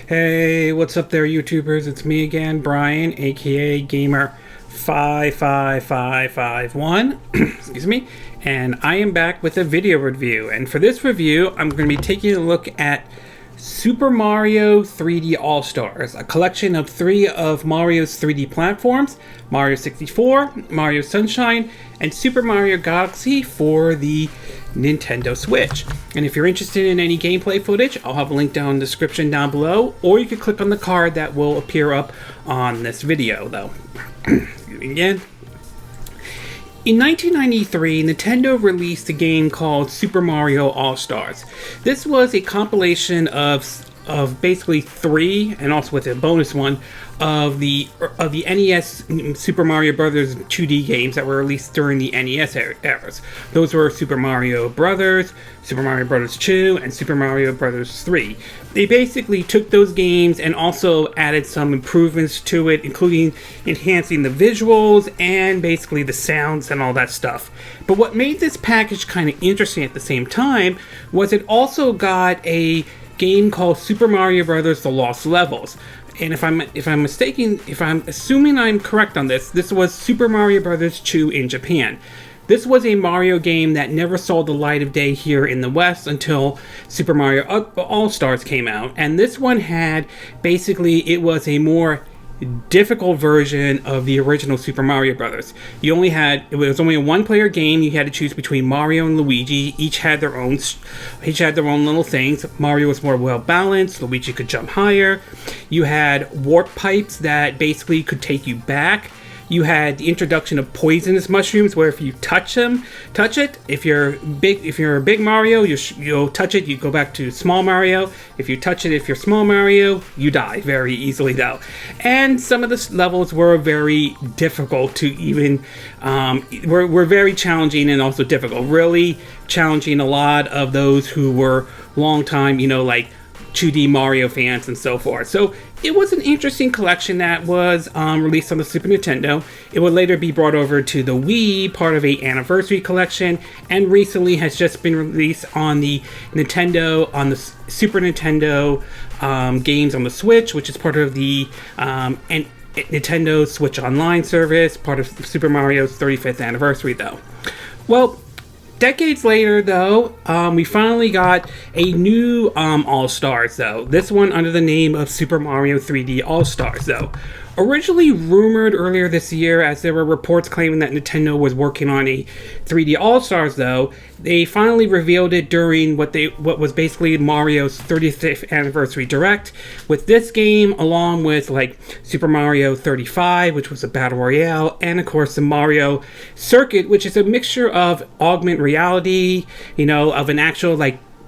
Hey, what's up there, YouTubers? It's me again, Brian, aka Gamer55551. Excuse me. And I am back with a video review. And for this review, I'm going to be taking a look at Super Mario 3D All-Stars, a collection of 3 of Mario's 3D platforms: Mario 64, Mario Sunshine, and Super Mario Galaxy for the Nintendo Switch. And if you're interested in any gameplay footage, I'll have a link down in the description down below, or you can click on the card that will appear up on this video, though. Again. In 1993, Nintendo released a game called Super Mario All-Stars. This was a compilation of basically 3, and also with a bonus one, of the NES Super Mario Brothers 2D games that were released during the NES eras. Those were Super Mario Brothers, Super Mario Brothers 2, and Super Mario Brothers 3. They basically took those games and also added some improvements to it, including enhancing the visuals and basically the sounds and all that stuff. But what made this package kind of interesting at the same time was it also got a game called Super Mario Brothers: The Lost Levels. And if I'm assuming I'm correct on this, this was Super Mario Brothers 2 in Japan. This was a Mario game that never saw the light of day here in the West until Super Mario All-Stars came out. And this one had, basically, it was a more difficult version of the original Super Mario Brothers. It was only a one-player game. You had to choose between Mario and Luigi. Each had their own little things. Mario was more well-balanced. Luigi could jump higher. You had warp pipes that basically could take you back. You had the introduction of poisonous mushrooms, where if you touch it. If you're a big Mario, you'll touch it, you go back to small Mario. If you touch it, if you're small Mario, you die very easily, though. And some of the levels were very difficult to even, were very challenging and also difficult. Really challenging a lot of those who were long time, like 2D Mario fans and so forth. So it was an interesting collection that was released on the Super Nintendo. It would later be brought over to the Wii, part of a anniversary collection, and recently has just been released on the Nintendo, on the Super Nintendo games on the Switch, which is part of the Nintendo Switch Online service, part of Super Mario's 35th anniversary, though. Well, decades later, though, we finally got a new All-Stars, though. This one under the name of Super Mario 3D All-Stars, though. Originally rumored earlier this year, as there were reports claiming that Nintendo was working on a 3D All-Stars, though, they finally revealed it during what was basically Mario's 35th anniversary direct, with this game, along with like Super Mario 35, which was a battle royale, and of course the Mario Circuit, which is a mixture of augmented reality, of an actual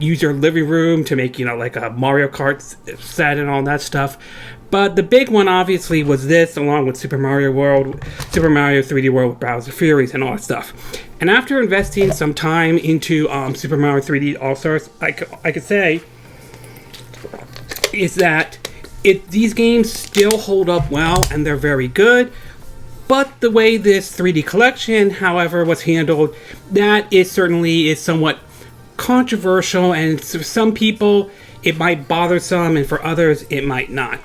use your living room to make like a Mario Kart set and all that stuff. But the big one, obviously, was this, along with Super Mario 3D World with Bowser Furies and all that stuff. And after investing some time into Super Mario 3D All-Stars, I could say is that these games still hold up well, and they're very good. But the way this 3D collection, however, was handled, that certainly is somewhat controversial, and for some people it might bother some, and for others it might not.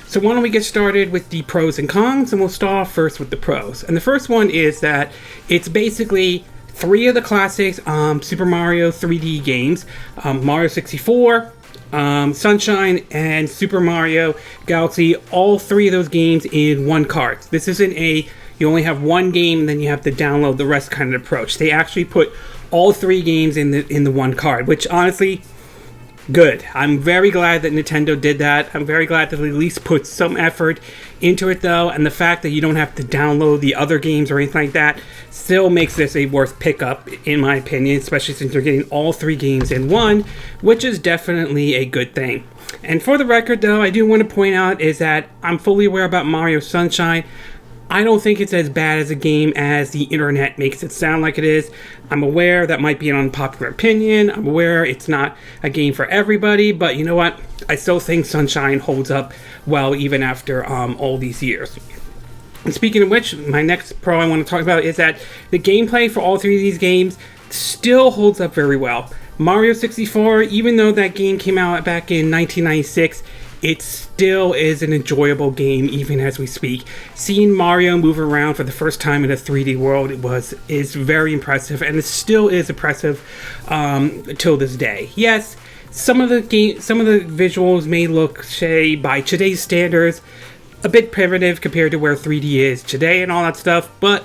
So why don't we get started with the pros and cons, and we'll start off first with the pros. And the first one is that it's basically 3 of the classic Super Mario 3D games, Mario 64, Sunshine, and Super Mario Galaxy, all 3 of those games in one cart. This isn't you only have one game and then you have to download the rest kind of approach. They actually put all 3 games in the one card, which honestly, good. I'm very glad that Nintendo did that. I'm very glad that they at least put some effort into it, though, and the fact that you don't have to download the other games or anything like that still makes this a worth pickup, in my opinion, especially since you're getting all 3 games in one, which is definitely a good thing. And for the record, though, I do want to point out is that I'm fully aware about Mario Sunshine. I don't think it's as bad as a game as the internet makes it sound like it is. I'm aware that might be an unpopular opinion. I'm aware it's not a game for everybody, but you know what? I still think Sunshine holds up well even after all these years. And speaking of which, my next pro I want to talk about is that the gameplay for all 3 of these games still holds up very well. Mario 64, even though that game came out back in 1996, it still is an enjoyable game even as we speak. Seeing Mario move around for the first time in a 3D world is very impressive, and it still is impressive till this day. Yes, some of the visuals may look, say, by today's standards, a bit primitive compared to where 3D is today and all that stuff, but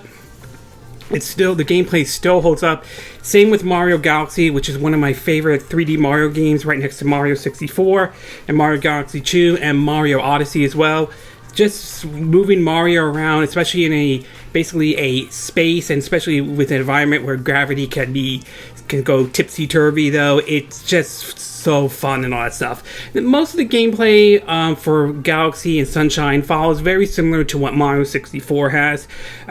it's still, the gameplay still holds up. Same with Mario Galaxy, which is one of my favorite 3D Mario games, right next to Mario 64 and Mario Galaxy 2 and Mario Odyssey as well. Just moving Mario around, especially in basically a space, and especially with an environment where gravity can go tipsy-turvy, though, it's just so fun and all that stuff. Most of the gameplay for Galaxy and Sunshine follows very similar to what Mario 64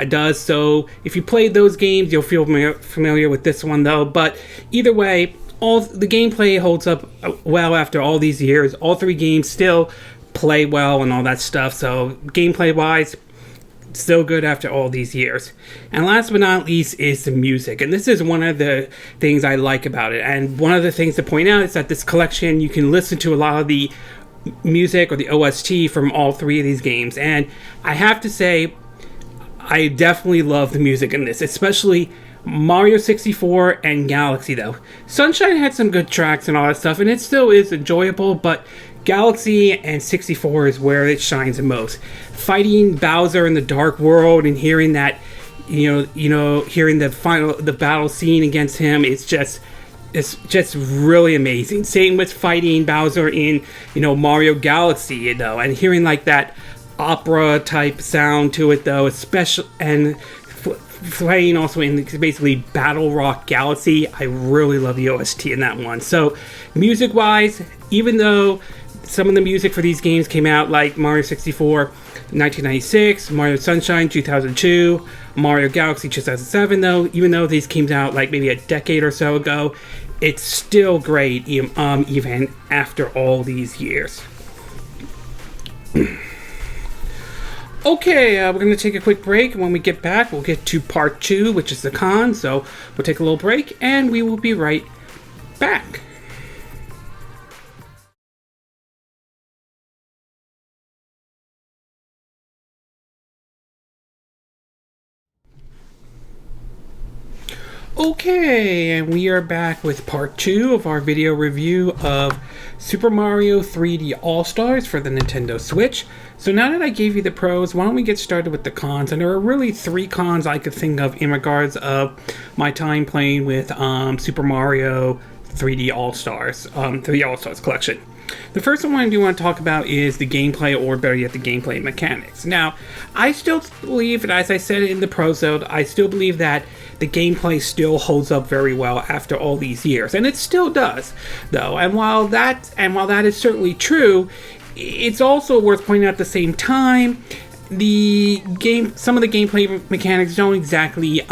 does, so if you played those games, you'll feel familiar with this one, though. But either way, all the gameplay holds up well after all these years. All three games still play well and all that stuff, so gameplay-wise, still good after all these years. And last but not least is the music, and this is one of the things I like about it. And one of the things to point out is that this collection, you can listen to a lot of the music or the OST from all three of these games, and I have to say, I definitely love the music in this, especially Mario 64 and Galaxy, though. Sunshine had some good tracks and all that stuff, and it still is enjoyable, but Galaxy and 64 is where it shines the most. Fighting Bowser in the Dark World and hearing that, hearing the battle scene against him, it's just really amazing. Same with fighting Bowser in, Mario Galaxy, and hearing like that opera type sound to it, though, especially, and playing also in basically Battle Rock Galaxy. I really love the OST in that one. So music wise, even though some of the music for these games came out like Mario 64 1996, Mario Sunshine 2002, Mario Galaxy 2007, though, even though these came out like maybe a decade or so ago, it's still great even after all these years. Okay, we're going to take a quick break, and when we get back, we'll get to part 2, which is the cons, so we'll take a little break, and we will be right back. Okay, and we are back with part 2 of our video review of Super Mario 3D All-Stars for the Nintendo Switch. So now that I gave you the pros, why don't we get started with the cons? And there are really 3 cons I could think of in regards of my time playing with Super Mario 3D All-Stars, 3D All-Stars collection. The first one I do want to talk about is the gameplay, or better yet, the gameplay mechanics. Now, I still believe, and as I said in the pros, I still believe that the gameplay still holds up very well after all these years, and it still does, though. And while that is certainly true, it's also worth pointing out at the same time, some of the gameplay mechanics don't exactly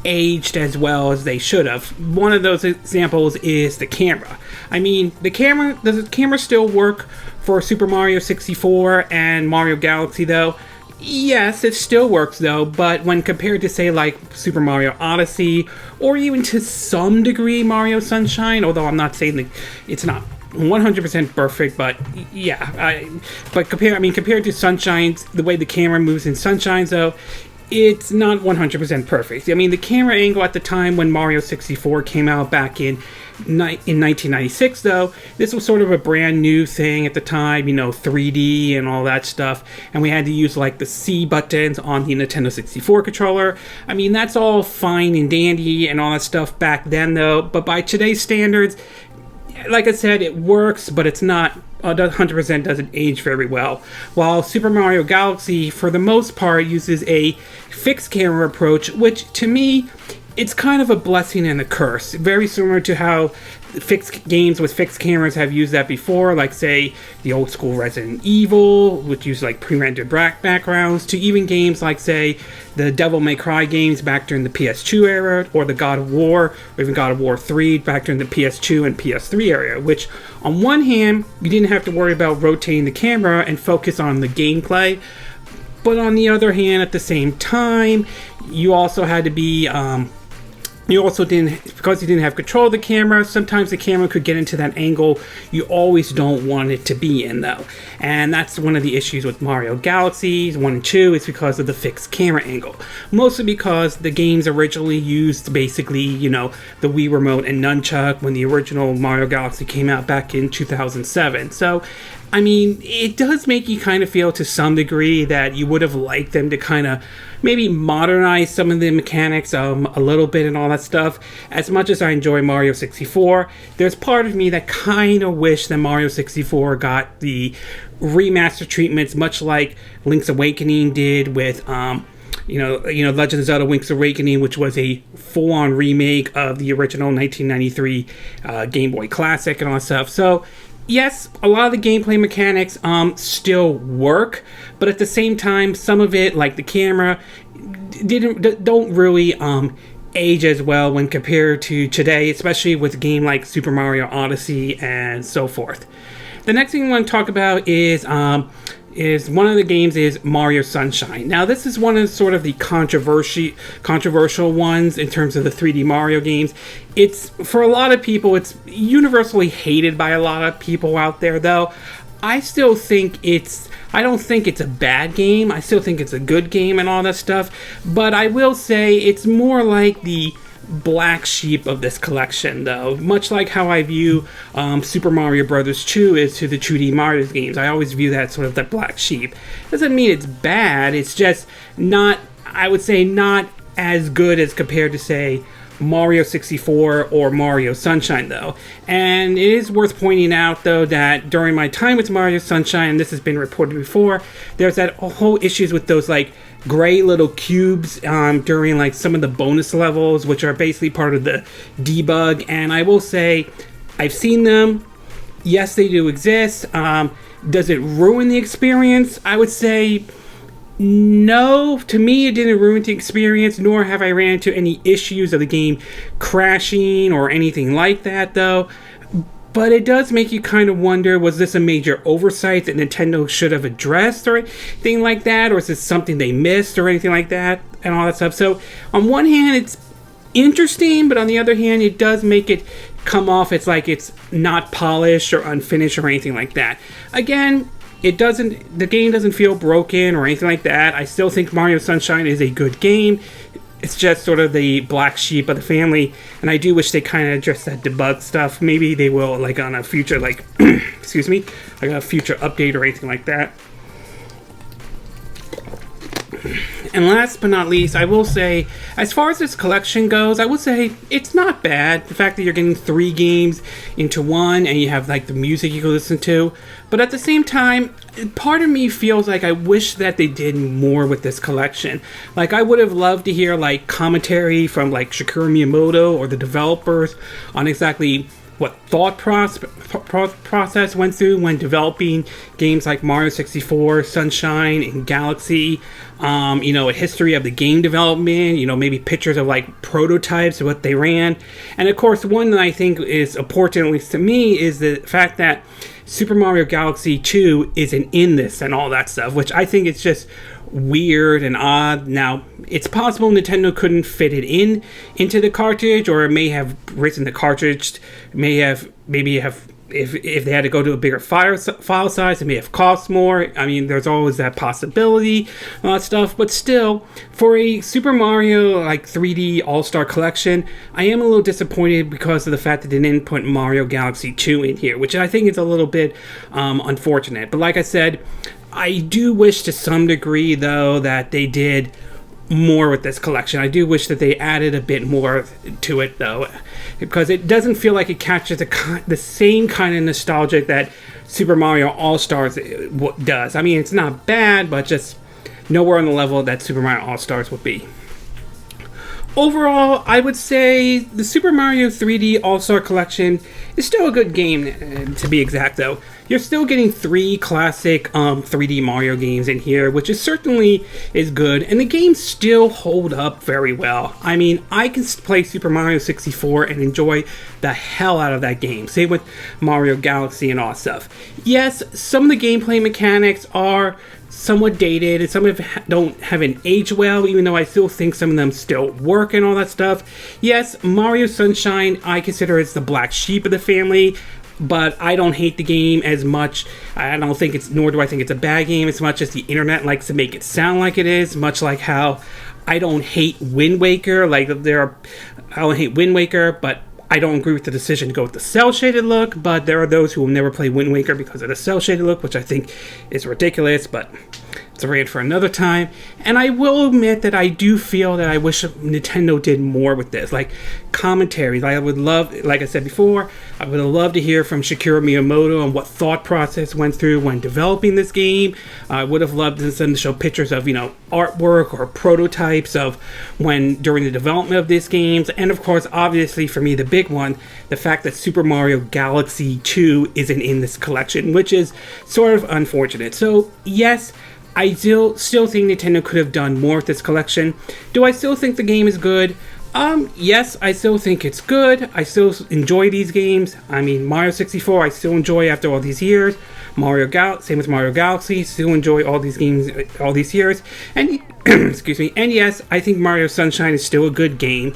aged as well as they should have. One of those examples is the camera. I mean, does the camera still work for Super Mario 64 and Mario Galaxy, though? Yes, it still works, though, but when compared to, say, like Super Mario Odyssey, or even to some degree Mario Sunshine, although I'm not saying that it's not 100% perfect, but yeah, compared to Sunshine, the way the camera moves in Sunshine, though, it's not 100% perfect. I mean, the camera angle at the time when Mario 64 came out back in 1996, though, this was sort of a brand new thing at the time, 3D and all that stuff, and we had to use like the C buttons on the Nintendo 64 controller. I mean, that's all fine and dandy and all that stuff back then, though, but by today's standards, like I said, it works, but it's not 100% doesn't age very well. While Super Mario Galaxy, for the most part, uses a fixed camera approach, which to me, it's kind of a blessing and a curse. Very similar to how fixed games with fixed cameras have used that before, like say the old school Resident Evil, which used like pre-rendered backgrounds, to even games like say the Devil May Cry games back during the PS2 era, or the God of War, or even God of War 3 back during the PS2 and PS3 era, which on one hand, you didn't have to worry about rotating the camera and focus on the gameplay, but on the other hand, at the same time, you also had to be You also didn't, because you didn't have control of the camera, sometimes the camera could get into that angle you always don't want it to be in, though. And that's one of the issues with Mario Galaxy 1 and 2, is because of the fixed camera angle. Mostly because the games originally used basically, you know, the Wii Remote and Nunchuck when the original Mario Galaxy came out back in 2007. So, I mean, it does make you kind of feel to some degree that you would have liked them to kind of maybe modernize some of the mechanics a little bit and all that stuff. As much as I enjoy Mario 64, there's part of me that kind of wish that Mario 64 got the remaster treatments, much like Link's Awakening did with you know, Legend of Zelda: Link's Awakening, which was a full-on remake of the original 1993 Game Boy Classic and all that stuff. So yes, a lot of the gameplay mechanics still work, but at the same time, some of it, like the camera, don't really age as well when compared to today, especially with a game like Super Mario Odyssey and so forth. The next thing I want to talk about is one of the games is Mario Sunshine. Now, this is one of sort of the controversial ones in terms of the 3D Mario games. It's, for a lot of people, it's universally hated by a lot of people out there, though. I still think I don't think it's a bad game. I still think it's a good game and all that stuff. But I will say it's more like the black sheep of this collection, though. Much like how I view Super Mario Bros. 2 is to the 2D Mario games. I always view that sort of the black sheep. Doesn't mean it's bad. It's just not, I would say, not as good as compared to, say, Mario 64 or Mario Sunshine, though. And it is worth pointing out, though, that during my time with Mario Sunshine, and this has been reported before, there's that whole issues with those, like, gray little cubes during, like, some of the bonus levels, which are basically part of the debug. And I will say, I've seen them. Yes, they do exist. Does it ruin the experience? I would say no. To me, it didn't ruin the experience, nor have I ran into any issues of the game crashing or anything like that, though. But it does make you kind of wonder, was this a major oversight that Nintendo should have addressed or anything like that? Or is this something they missed or anything like that and all that stuff? So on one hand, it's interesting, but on the other hand, it does make it come off it's like it's not polished or unfinished or anything like that. Again, the game doesn't feel broken or anything like that. I still think Mario Sunshine is a good game. It's just sort of the black sheep of the family, and I do wish they kind of addressed that debug stuff. Maybe they will, like, on a future, like, excuse me, like a future update or anything like that. And last but not least, I will say, as far as this collection goes, I would say it's not bad. The fact that you're getting 3 games into one and you have, like, the music you can listen to. But at the same time, part of me feels like I wish that they did more with this collection. Like, I would have loved to hear, like, commentary from, like, Shigeru Miyamoto or the developers on exactly what thought process went through when developing games like Mario 64, Sunshine, and Galaxy. You know, a history of the game development, you know, maybe pictures of, like, prototypes of what they ran. And of course, one that I think is important, at least to me, is the fact that Super Mario Galaxy 2 isn't in this and all that stuff, which I think it's just weird and odd. Now, it's possible Nintendo couldn't fit it into the cartridge, or it may have risen the cartridge, if they had to go to a bigger file size, it may have cost more. I mean, there's always that possibility, all that stuff. But still, for a Super Mario, like, 3D All-Star Collection, I am a little disappointed because of the fact that they didn't put Mario Galaxy 2 in here, which I think is a little bit unfortunate. But like I said, I do wish to some degree, though, that they did more with this collection. I do wish that they added a bit more to it, though, because it doesn't feel like it captures the same kind of nostalgia that Super Mario All-Stars does. I mean, it's not bad, but just nowhere on the level that Super Mario All-Stars would be. Overall, I would say the Super Mario 3D All-Star Collection is still a good game, to be exact, though. you're still getting 3 classic 3D Mario games in here, which is certainly is good, and the games still hold up very well. I mean, I can play Super Mario 64 and enjoy the hell out of that game. Same with Mario Galaxy and all that stuff. Yes, some of the gameplay mechanics are somewhat dated, and some of them haven't aged well, even though I still think some of them still work and all that stuff. Yes, Mario Sunshine I consider as the black sheep of the family, but I don't hate the game as much. I don't think it's, nor do I think it's a bad game as much as the internet likes to make it sound like it is, much like how I don't hate Wind Waker. I don't hate Wind Waker, but I don't agree with the decision to go with the cel-shaded look, but there are those who will never play Wind Waker because of the cel-shaded look, which I think is ridiculous, but it's a rant for another time. And I will admit that I do feel that I wish Nintendo did more with this, like commentaries. I would love, like I said before, I would have loved to hear from Shigeru Miyamoto on what thought process went through when developing this game. I would have loved them to show pictures of, artwork or prototypes of during the development of these games. And of course, obviously for me, the big one, the fact that Super Mario Galaxy 2 isn't in this collection, which is sort of unfortunate. So yes, I still think Nintendo could have done more with this collection. Do I still think the game is good? Yes, I still think it's good. I still enjoy these games. I mean, Mario 64, I still enjoy after all these years. Same with Mario Galaxy, still enjoy all these games all these years. And excuse me. And yes, I think Mario Sunshine is still a good game,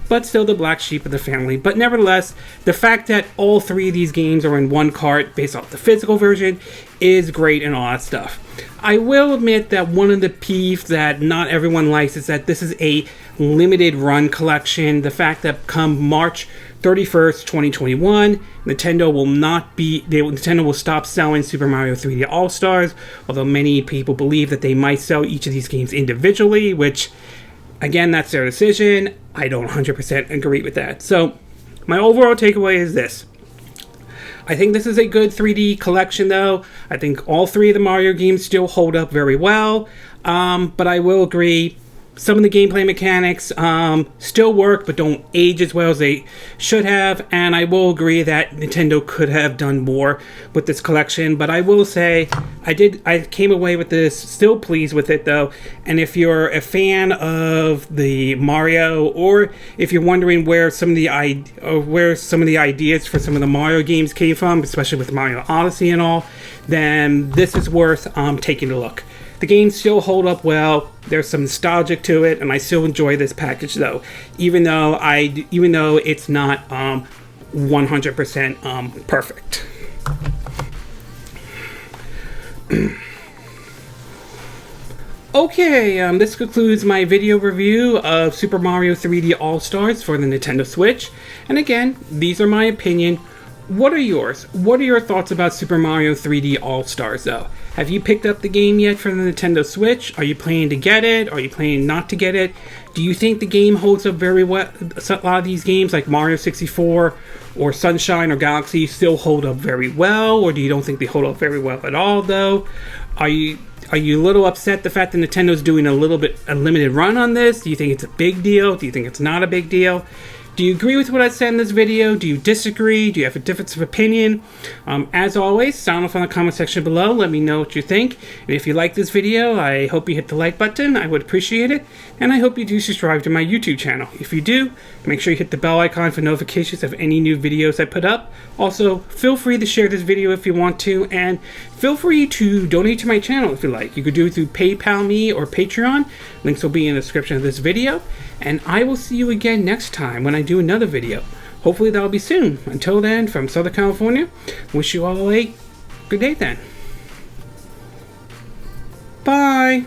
but still the black sheep of the family. But nevertheless, the fact that all 3 of these games are in one cart based off the physical version is great and all that stuff. I will admit that one of the peeves that not everyone likes is that this is a limited run collection. The fact that come March 31st, 2021, Nintendo will stop selling Super Mario 3D All-Stars, although many people believe that they might sell each of these games individually, which, again, that's their decision. I don't 100% agree with that. So, my overall takeaway is this. I think this is a good 3D collection, though. I think all 3 of the Mario games still hold up very well. But I will agree, some of the gameplay mechanics still work, but don't age as well as they should have. And I will agree that Nintendo could have done more with this collection. But I will say, I came away with this still pleased with it, though. And if you're a fan of the Mario, or if you're wondering where some of the ideas for some of the Mario games came from, especially with Mario Odyssey and all, then this is worth taking a look. The games still hold up well. There's some nostalgic to it, and I still enjoy this package, though, even though it's not 100% perfect. Okay, this concludes my video review of Super Mario 3D All-Stars for the Nintendo Switch. And again, these are my opinion. What are yours? What are your thoughts about Super Mario 3D All-Stars, though? Have you picked up the game yet for the Nintendo Switch? Are you planning to get it? Are you planning not to get it? Do you think the game holds up very well? A lot of these games, like Mario 64 or Sunshine or Galaxy, still hold up very well? Or do you don't think they hold up very well at all, though? Are you a little upset the fact that Nintendo's doing a limited run on this? Do you think it's a big deal? Do you think it's not a big deal? Do you agree with what I said in this video? Do you disagree? Do you have a difference of opinion? As always, sound off in the comment section below. Let me know what you think. And if you like this video, I hope you hit the like button. I would appreciate it. And I hope you do subscribe to my YouTube channel. If you do, make sure you hit the bell icon for notifications of any new videos I put up. Also, feel free to share this video if you want to. And feel free to donate to my channel if you like. You could do it through PayPal me or Patreon. Links will be in the description of this video. And I will see you again next time when I do another video. Hopefully that'll be soon. Until then, from Southern California, wish you all a good day then. Bye!